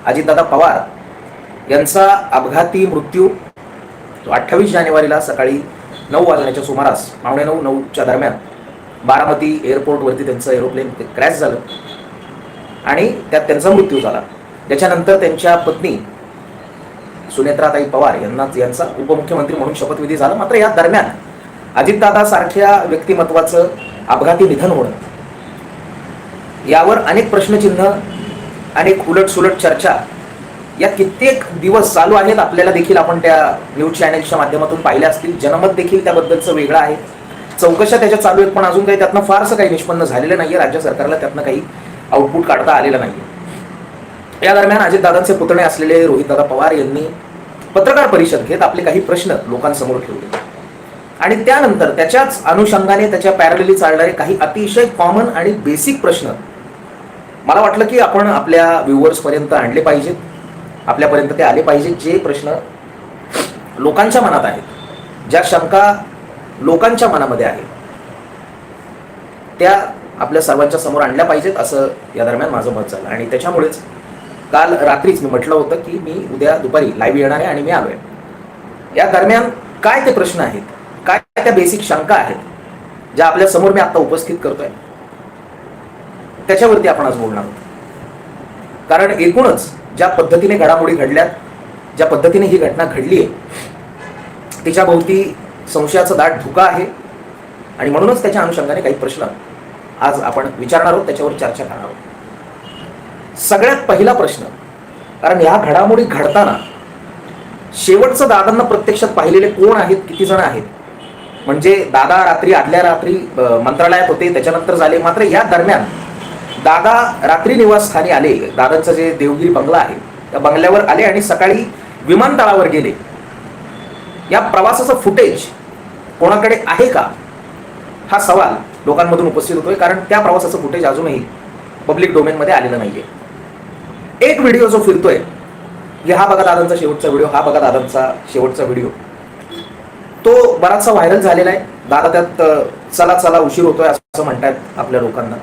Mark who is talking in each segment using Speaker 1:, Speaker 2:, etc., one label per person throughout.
Speaker 1: अजितदादा पवार यांचा अपघाती मृत्यू 28 जानेवारीला सकाळी 9 वाजण्याच्या सुमारास 9:45-9च्या दरम्यान बारामती एअरपोर्टवरती त्यांचं एरोप्लेन क्रॅश झालं आणि त्यात त्यांचा मृत्यू झाला. त्याच्यानंतर त्यांच्या पत्नी सुनेत्राताई पवार यांचा उपमुख्यमंत्री म्हणून शपथविधी झाला. मात्र या दरम्यान अजितदादा सारख्या व्यक्तिमत्वाचं अपघाती निधन होणं यावर अनेक प्रश्नचिन्ह, अनेक उलटसुलट चर्चा या कित्येक दिवस चालू आहेत. आपल्याला देखील आपण त्या न्यूज चॅनलच्या माध्यमातून पाहिल्या असतील. जनमत देखील त्याबद्दलचं वेगळं आहे. चौकशा त्याच्या चालू आहेत, पण अजून काही त्यातनं फारसं काही निष्पन्न झालेलं नाहीये. राज्य सरकारला त्यातनं काही आउटपुट काढता आलेलं नाहीये. या दरम्यान अजितदादांचे पुतणे असलेले रोहितदादा पवार यांनी पत्रकार परिषद घेत आपले काही प्रश्न लोकांसमोर ठेवले आणि त्यानंतर त्याच्याच अनुषंगाने त्याच्या पॅरलली चालणारे काही अतिशय कॉमन आणि बेसिक प्रश्न मला वाटलं की आपण आपल्या व्ह्युअर्स पर्यंत आणले पाहिजेत, आपल्यापर्यंत ते आले पाहिजेत. जे प्रश्न लोकांच्या मनात आहेत, ज्या शंका लोकांच्या मनामध्ये आहेत, त्या आपल्या सर्वांच्या समोर आणल्या पाहिजेत असं या दरम्यान माझं मत झालं. आणि त्याच्यामुळेच काल रात्रीच मी म्हटलं होतं की मी उद्या दुपारी लाईव्ह येणार आहे आणि मी आलोय. या दरम्यान काय ते प्रश्न आहेत, काय त्या बेसिक शंका आहेत ज्या आपल्या समोर मी आता उपस्थित करतोय, त्याच्यावरती आपण आज बोलणार आहोत. कारण एकूणच ज्या पद्धतीने घडामोडी घडल्यात, ज्या पद्धतीने ही घटना घडली आहे, तिच्या भोवती संशयाचा दाट धुका आहे आणि म्हणूनच त्याच्या अनुषंगाने काही प्रश्न आज आपण विचारणार आहोत, त्याच्यावर चर्चा करणार आहोत. सगळ्यात पहिला प्रश्न, कारण ह्या घडामोडी घडताना शेवटचं दादांना प्रत्यक्षात पाहिलेले कोण आहेत, किती जण आहेत? म्हणजे दादा आदल्या रात्री मंत्रालयात होते, त्याच्यानंतर झाले. मात्र या दरम्यान दादा रात्री निवासस्थानी आले. दादांचं जे देवगिरी बंगला आहे त्या बंगल्यावर आले आणि सकाळी विमानतळावर गेले. या प्रवासाचं फुटेज कोणाकडे आहे का, हा सवाल लोकांमधून उपस्थित होतोय. कारण त्या प्रवासाचं फुटेज अजूनही पब्लिक डोमेनमध्ये आलेलं नाहीये. एक व्हिडिओ जो फिरतोय की हा बघा दादांचा शेवटचा व्हिडिओ, हा बघा दादांचा शेवटचा व्हिडिओ, तो बराचसा व्हायरल झालेला आहे. दादा त्यात चला चला उशीर होतोय असं म्हणतात आपल्या लोकांना.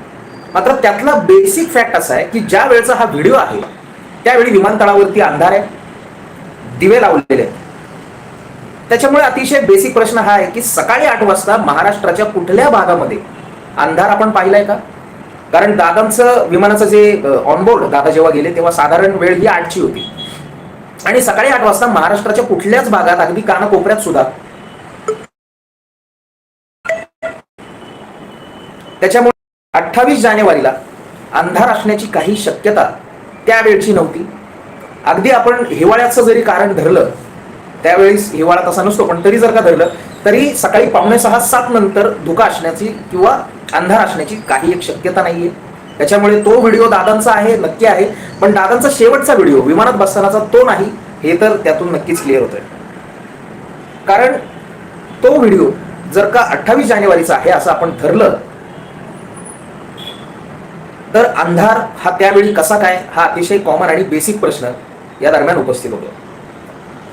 Speaker 1: मात्र त्यातला बेसिक फॅक्ट असा आहे की ज्या वेळेचा हा व्हिडिओ आहे त्यावेळी विमानतळावरती अंधार आहे, दिवे लावलेले आहेत. त्याच्यामुळे अतिशय बेसिक प्रश्न हा आहे की सकाळी 8 वाजता महाराष्ट्राच्या कुठल्या भागामध्ये अंधार आपण पाहिलाय का? कारण दादांचं विमानाचं जे ऑनबोर्ड दादा जेव्हा गेले तेव्हा साधारण वेळ ही 8ची होती आणि सकाळी 8 वाजता महाराष्ट्राच्या कुठल्याच भागात, अगदी कानाकोपऱ्यात सुद्धा, त्याच्यामुळे 28 जानेवारीला अंधार असण्याची काही शक्यता त्यावेळची नव्हती. अगदी आपण हिवाळ्याचं जरी कारण धरलं, त्यावेळेस हिवाळा तसा नसतो, पण तरी जर का धरलं तरी सकाळी 5:45-7 नंतर धुका असण्याची किंवा अंधार असण्याची काही एक शक्यता नाहीये. त्याच्यामुळे तो व्हिडिओ दादांचा आहे, नक्की आहे, पण दादांचा शेवटचा व्हिडिओ विमानात बसतानाचा तो नाही, हे तर त्यातून नक्कीच क्लिअर होतंय. कारण तो व्हिडिओ जर का 28 जानेवारीचा आहे असं आपण धरलं तर अंधार हा त्यावेळी कसा काय, हा अतिशय कॉमन आणि बेसिक प्रश्न या दरम्यान उपस्थित होतो.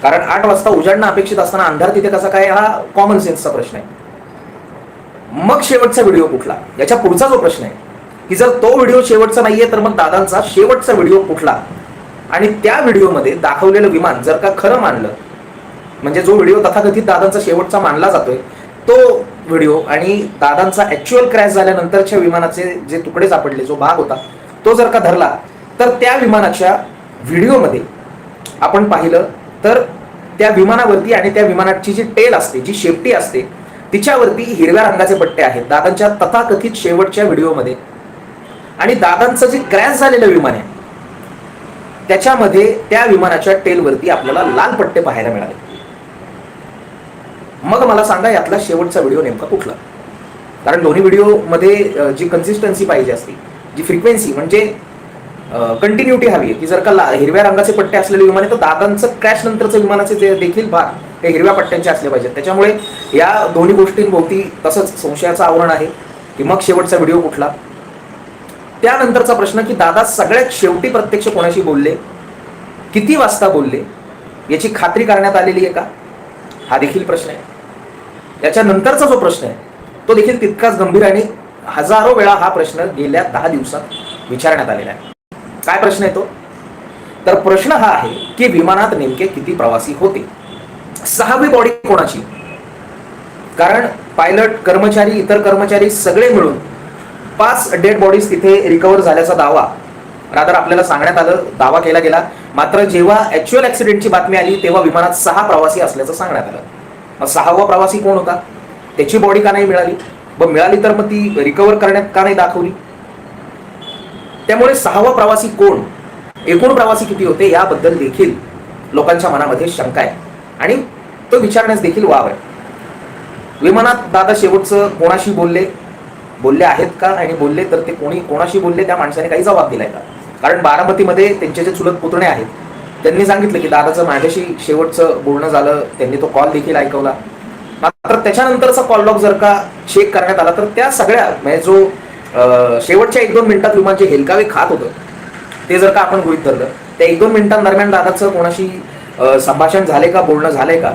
Speaker 1: कारण 8 वाजता उजाडणं अपेक्षित असताना अंधार तिथे कसा काय, हा कॉमन सेन्सचा प्रश्न आहे. मग शेवटचा व्हिडिओ कुठला, याच्या पुढचा जो प्रश्न आहे की जर तो व्हिडिओ शेवटचा नाहीये तर मग दादांचा शेवटचा व्हिडिओ कुठला? आणि त्या व्हिडिओमध्ये दाखवलेलं विमान जर का खरं मानलं, म्हणजे जो व्हिडिओ तथाकथित दादांचा शेवटचा मानला जातोय तो व्हिडिओ आणि दादांचा ऍक्च्युअल क्रॅश झाल्यानंतरच्या विमानाचे जे तुकडे सापडले, जो भाग होता, तो जर का धरला तर त्या विमानाच्या व्हिडिओमध्ये आपण पाहिलं तर त्या विमानावरती आणि त्या विमानाची जी टेल असते, जी शेपटी असते, तिच्यावरती हिरव्या रंगाचे पट्टे आहेत दादांच्या तथाकथित शेवटच्या व्हिडिओमध्ये. आणि दादांचं जे क्रॅश झालेलं विमान आहे त्याच्यामध्ये त्या विमानाच्या टेलवरती आपल्याला लाल पट्टे पाहायला मिळाले. मग मला सांगा यातला शेवटचा व्हिडिओ नेमका कुठला? कारण दोन्ही व्हिडिओमध्ये जी कन्सिस्टन्सी पाहिजे असते, जी फ्रिक्वेन्सी म्हणजे कंटिन्युटी हवी आहे, की जर का हिरव्या रंगाचे पट्टे असलेले विमान आहे तर दादांचं क्रॅश नंतरचं विमानाचे जे देखील भाग हे हिरव्या पट्ट्यांचे असले पाहिजेत. त्याच्यामुळे या दोन्ही गोष्टींभोवती तसंच संशयाचं आवरण आहे की मग शेवटचा व्हिडिओ कुठला. त्यानंतरचा प्रश्न की दादा सगळ्यात शेवटी प्रत्यक्ष कोणाशी बोलले, किती वाजता बोलले, याची खात्री करण्यात आलेली आहे का, हा देखील प्रश्न आहे. याच्यानंतरचा जो प्रश्न आहे तो देखील तितकाच गंभीर आणि हजारो वेळा हा प्रश्न गेल्या 10 दिवसात विचारण्यात आलेला आहे. काय प्रश्न आहे तो तर प्रश्न हा आहे की विमानात नेमके किती प्रवासी होते. 6वी बॉडी कोणाची? कारण पायलट, कर्मचारी, इतर कर्मचारी सगळे मिळून 5 डेड बॉडीज तिथे रिकव्हर झाल्याचा दावा रादर आपल्याला सांगण्यात आलं, दावा केला गेला. मात्र जेव्हा ऍक्च्युअल ऍक्सिडेंटची बातमी आली तेव्हा विमानात 6 प्रवासी असल्याचं सांगण्यात आलं. मग 6वा प्रवासी कोण होता? त्याची बॉडी का नाही मिळाली? व मिळाली तर मग ती रिकव्हर करण्यात का नाही दाखवली? त्यामुळे 6वा प्रवासी कोण, एकूण प्रवासी किती होते याबद्दल देखील लोकांच्या मनामध्ये शंका आहे आणि तो विचारण्यास देखील वाव आहे. विमानात दादा शेवटचं कोणाशी बोलले आहेत का? आणि बोलले तर ते कोणाशी बोलले, त्या माणसाने काही जबाब दिलाय का? कारण बारामतीमध्ये त्यांचे जे चुलत पुतणे आहेत त्यांनी सांगितलं की दादाचं माझ्याशी शेवटचं बोलणं झालं, त्यांनी तो कॉल देखील ऐकवला. मात्र त्याच्यानंतरचा कॉल लॉग जर का चेक करण्यात आला तर त्या सगळ्या म्हणजे जो शेवटच्या 1-2 मिनिटात विमान जे हेलकावे खात होतं ते जर का आपण गृहीत धरलं, त्या 1-2 मिनिटांदरम्यान दादाचं कोणाशी संभाषण झाले का, बोलणं झालंय का,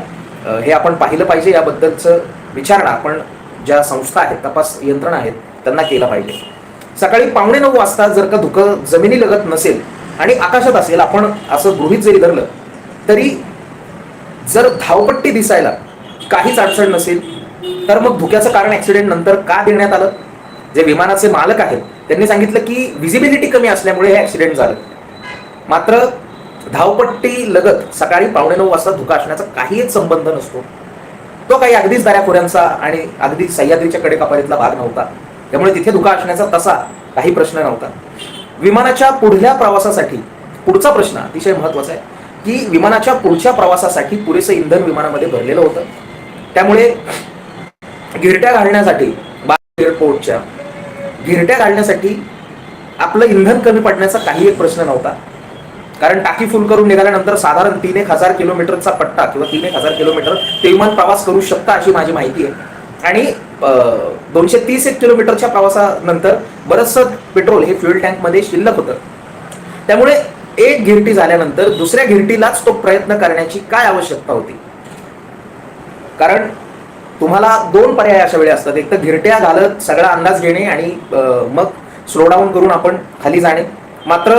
Speaker 1: हे आपण पाहिलं पाहिजे. याबद्दलचं विचारणा आपण ज्या संस्था आहेत, तपास यंत्रणा आहेत त्यांना केला पाहिजे. सकाळी 8:45 वाजता जर का धुकं जमिनी लगत नसेल आणि आकाशात असेल, आपण असं गृहीत जरी धरलं तरी जर धावपट्टी दिसायला काहीच अडचण नसेल तर मग धुक्याचं कारण ऍक्सिडेंट नंतर का देण्यात आलं? जे विमानाचे मालक आहेत त्यांनी सांगितलं की व्हिजिबिलिटी कमी असल्यामुळे हे ऍक्सिडेंट झालं. मात्र धावपट्टी लगत सकाळी 8:45 वाजता धुका असण्याचा काहीच संबंध नसतो. तो काही अगदीच दऱ्याखोऱ्यांचा आणि अगदी सह्याद्रीच्या कडेकपारीतला भाग नव्हता, त्यामुळे तिथे धुका असण्याचा तसा काही प्रश्न नव्हता. विमानाच्या पुढल्या प्रवासासाठी, पुढचा प्रश्न अतिशय महत्वाचा आहे की विमानाच्या पुढच्या प्रवासासाठी पुरेसं इंधन विमानामध्ये भरलेलं होतं. त्यामुळे गिरट्या घालण्यासाठी, एअरपोर्टच्या गिरट्या घालण्यासाठी आपलं इंधन कमी पडण्याचा काही एक प्रश्न नव्हता. कारण टाकी फुल करून निघाल्यानंतर साधारण 3-1 किलोमीटरचा पट्टा किंवा 3-1 किलोमीटर ते विमान प्रवास करू शकता अशी माझी माहिती आहे. आणि 231 किलोमीटरच्या प्रवासानंतर बरंचसं पेट्रोल हे फ्युएल टँकमध्ये शिल्लक होतं. त्यामुळे एक गिरटी झाल्यानंतर दुसऱ्या गिरटीलाच तो प्रयत्न करण्याची काय आवश्यकता होती? कारण तुम्हाला 2 पर्याय अशा वेळी असतात. एक तर गिरट्या घालत सगळा अंदाज घेणे आणि मग स्लो डाऊन करून आपण खाली जाणे. मात्र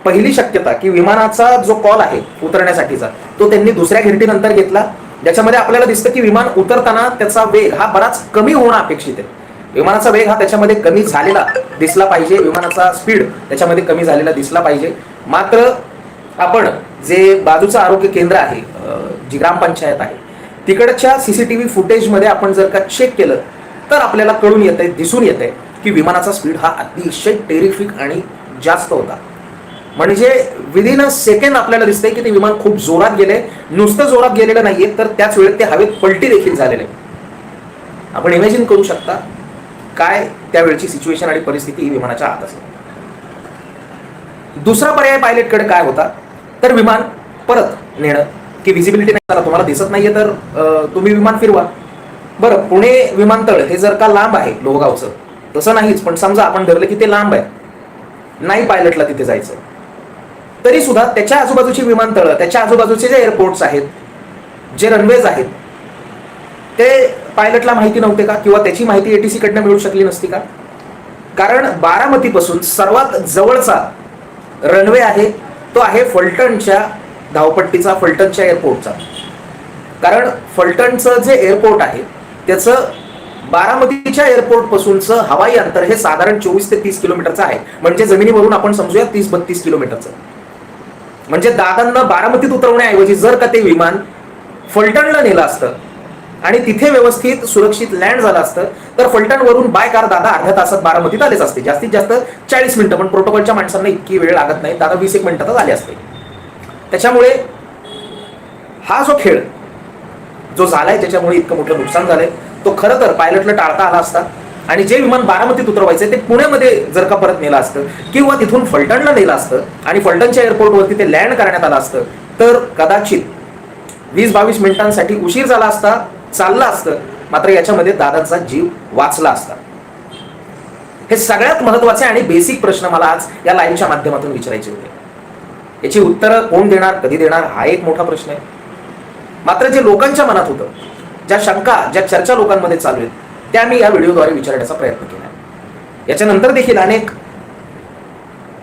Speaker 1: पहिली शक्यता की विमानाचा जो कॉल आहे उतरण्यासाठीचा तो त्यांनी दुसऱ्या गिरटीनंतर घेतला, ज्याच्यामध्ये आपल्याला दिसतं की विमान उतरताना त्याचा वेग हा बराच कमी होणं अपेक्षित आहे. विमानाचा वेग हा त्याच्यामध्ये कमी झालेला दिसला पाहिजे, विमानाचा स्पीड त्याच्यामध्ये कमी झालेला दिसला पाहिजे. मात्र आपण जे बाजूचं आरोग्य केंद्र आहे, जी ग्रामपंचायत आहे, तिकडच्या CCTV फुटेजमध्ये आपण जर का चेक केलं तर आपल्याला कळून येतंय, दिसून येतंय की विमानाचा स्पीड हा अतिशय टेरिफिक आणि जास्त होता. म्हणजे विदिन अ सेकंड आपल्याला दिसतंय की ते विमान खूप जोरात गेले. नुसतं जोरात गेलेलं नाहीये तर त्याच वेळेत ते हवेत पलटी देखील झालेले. आपण इमॅजिन करू शकता काय त्यावेळची सिच्युएशन आणि परिस्थिती ही विमानाच्या आत असेल. दुसरा पर्याय पायलटकडे काय होता तर विमान परत नेणं, की व्हिजिबिलिटी नाही, झाला तुम्हाला दिसत नाहीये तर तुम्ही विमान फिरवा. बरं, पुणे विमानतळ हे जर का लांब आहे लोहगावचं, तसं नाहीच, पण समजा आपण धरलं की ते लांब आहे, नाही पायलटला तिथे जायचं, तरी सुद्धा त्याच्या आजूबाजूची विमानतळं, त्याच्या आजूबाजूचे जे एअरपोर्ट्स आहेत, जे रनवेज आहेत, ते पायलटला माहिती नव्हते का? किंवा त्याची माहिती ATC कडनं मिळू शकली नसती का? कारण बारामतीपासून सर्वात जवळचा रनवे आहे तो आहे फलटणच्या धावपट्टीचा, फलटणच्या एअरपोर्टचा. कारण फलटणचं जे एअरपोर्ट आहे त्याचं बारामतीच्या एअरपोर्ट पासूनचं हवाई अंतर हे साधारण 24 ते 30 किलोमीटरचं आहे. म्हणजे जमिनीवरून आपण समजूया 30-32 किलोमीटरचं. म्हणजे दादांना बारामतीत उतरवण्याऐवजी जर का ते विमान फलटणला नेलं असतं आणि तिथे व्यवस्थित सुरक्षित लँड झालं असतं तर फलटणवरून बाय कार दादा अर्ध्या तासात बारामतीत आलेच असते. जास्तीत जास्त 40 मिनिटं, पण प्रोटोकॉलच्या माणसांना इतकी वेळ लागत नाही, दादा 20 मिनिटातच आले असते. त्याच्यामुळे हा जो खेळ जो झालाय, ज्याच्यामुळे इतकं मोठं नुकसान झालंय, तो खरं तर पायलटला टाळता आला असता. आणि जे विमान बारामतीत उतरवायचं ते पुण्यामध्ये जर का परत नेलं असतं किंवा तिथून फलटणला नेलं असतं आणि फलटणच्या एअरपोर्टवरती ते लँड करण्यात आलं असतं तर कदाचित 20-22 मिनिटांसाठी उशीर झाला असता, चाललं असतं. मात्र याच्यामध्ये दादांचा जीव वाचला असता. हे सगळ्यात महत्वाचे आणि बेसिक प्रश्न मला आज या लाईव्हच्या माध्यमातून विचारायचे होते. याची उत्तरं कोण देणार, कधी देणार, हा एक मोठा प्रश्न आहे. मात्र जे लोकांच्या मनात होतं, ज्या शंका, ज्या चर्चा लोकांमध्ये चालू आहेत, त्या मी या व्हिडिओद्वारे विचारण्याचा प्रयत्न केला. याच्यानंतर देखील अनेक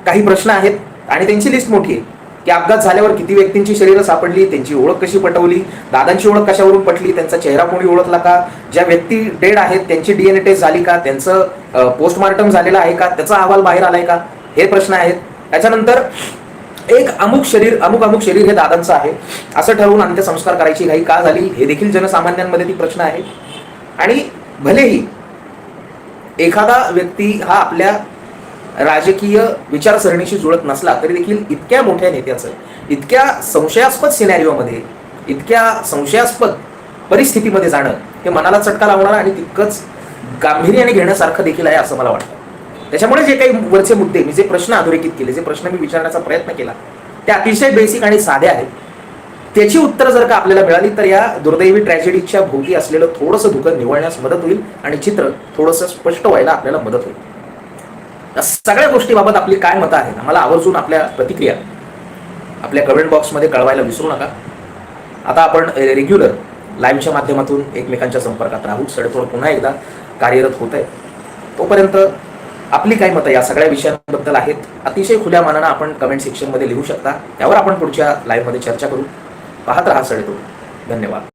Speaker 1: काही प्रश्न आहेत आणि त्यांची लिस्ट मोठी आहे. की अपघात झाल्यावर किती व्यक्तींची शरीरं सापडली, त्यांची ओळख कशी पटवली, दादांची ओळख कशावरून पटली, त्यांचा चेहरा कोणी ओळखला का, ज्या व्यक्ती डेड आहेत त्यांची DNA टेस्ट झाली का, त्यांचं पोस्टमार्टम झालेलं आहे का, त्याचा अहवाल बाहेर आलाय का, हे प्रश्न आहेत. त्याच्यानंतर एक अमुक शरीर हे दादांचं आहे असं ठरवून अंत्यसंस्कार करायची घाई का झाली, हे देखील जनसामान्यांमध्ये ती प्रश्न आहे. आणि भलेही एखादा व्यक्ती हा आपल्या राजकीय विचारसरणीशी जुळत नसला तरी देखील इतक्या मोठ्या नेत्याचं इतक्या संशयास्पद सिनॅरिओमध्ये, इतक्या संशयास्पद परिस्थितीमध्ये जाणं हे मनाला चटका लावणार आणि तितकंच गांभीर्याने घेण्यासारखं देखील आहे असं मला वाटतं. त्याच्यामुळे जे काही वरचे मुद्दे मी जे प्रश्न अधोरेखित केले, जे प्रश्न मी विचारण्याचा प्रयत्न केला, ते अतिशय बेसिक आणि साधे आहेत. त्याची उत्तरं जर का आपल्याला मिळाली तर या दुर्दैवी ट्रॅजेडीच्या भोवती असलेलं थोडंसं धुकं निवळण्यास मदत होईल आणि चित्र थोडंसं स्पष्ट व्हायला आपल्याला मदत होईल. या सगळ्या गोष्टीबाबत आपली काय मतं आहेत, आम्हाला आवर्जून आपल्या प्रतिक्रिया आपल्या कमेंट बॉक्समध्ये कळवायला विसरू नका. आता आपण रेग्युलर लाईव्हच्या माध्यमातून एकमेकांच्या संपर्कात राहू. सडेतोड पुन्हा एकदा कार्यरत होत आहे. तोपर्यंत आपली काय मतं या सगळ्या विषयांबद्दल आहेत अतिशय खुल्या मनानं आपण कमेंट सेक्शनमध्ये लिहू शकता. त्यावर आपण पुढच्या लाईव्हमध्ये चर्चा करू. पाहत राहा सडेतोड. धन्यवाद.